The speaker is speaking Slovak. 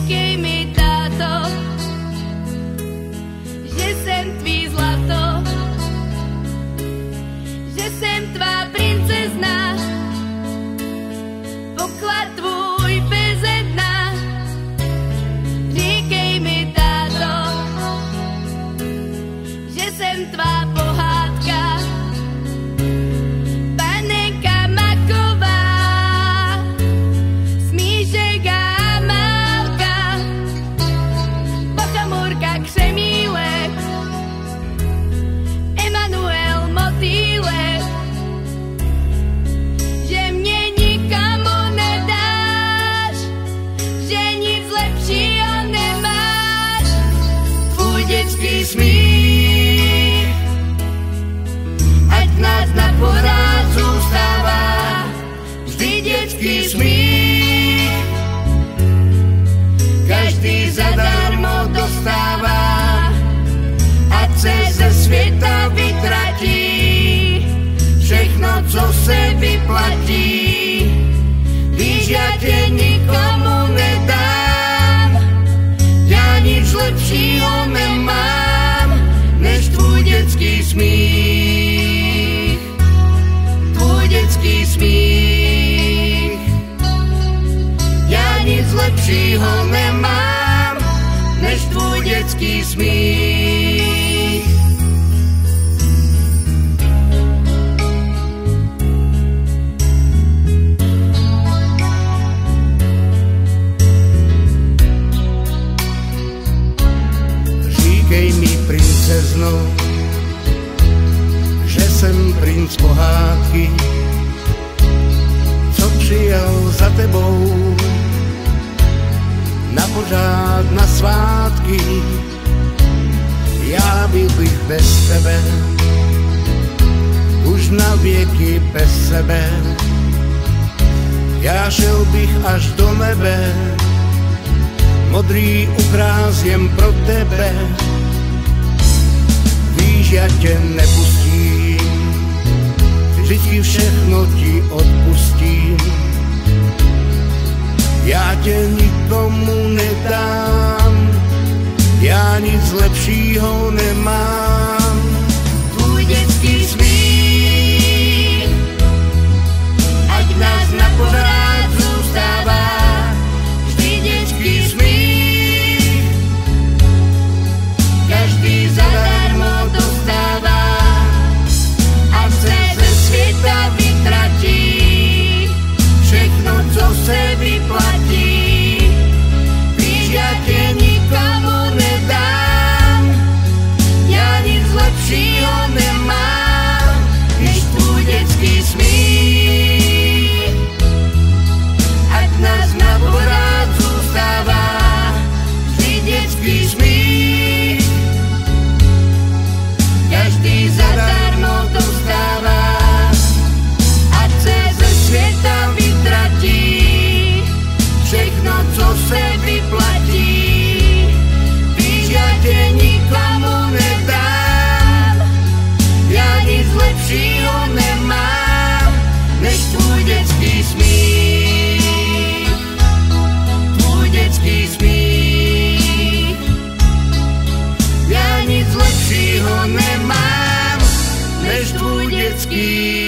Říkej mi, táto, že jsem tvý zlato, že jsem tvá princezna, poklad tvůj beze dna. Říkej mi, táto, že jsem tvá pohádka, panenka maková, smíšek a Amálka, Pochamůrka, Křemílek, Emanuel, Motýlek, že mě nikomu nedáš, že nic lepšího nemáš. Tvůj dětský smích, ať nás na porád zůstává, vždy dětský smích, každý zadarmo dostává, ať se ze světa vytratí všechno, co se vyplatí. Víš, já tě nikomu nedám, já nic lepšího nemám, než tvůj dětský smích, tvůj dětský smích. Já nic lepšího nemám, než tvůj dětský smích. Říkej mi, princezno, že jsem princ pohádky, co přijel za tebou na pořád na svátky. Já bych bez tebe, už na věky bez sebe. Já šel bych až do nebe, modrý ukráz jen pro tebe. Víš, já tě nepustím, vždycky všechno ti odpustím. Já tě nikomu nedám, já nic lepšího nemám. Tvůj dětský smích, ať nás na pořád zůstává, vždy dětský smích, každý zadarmo dostává, ať se ze světa vytratí všechno, co se vyplatí. Víš, já tě nikomu nedám, já nic lepšího nemám, než tvůj dětský smích, ať nás na pořád zůstává, vždy dětský smích, každý zadarmo dostává, ať se ze světa vytratí všechno, co se vyplatí. Víš, já tě nikomu nedám, já nic lepšího nemám, než tvůj dětský smích, tvůj dětský smích. Já nic lepšího nemám, než tvůj dětský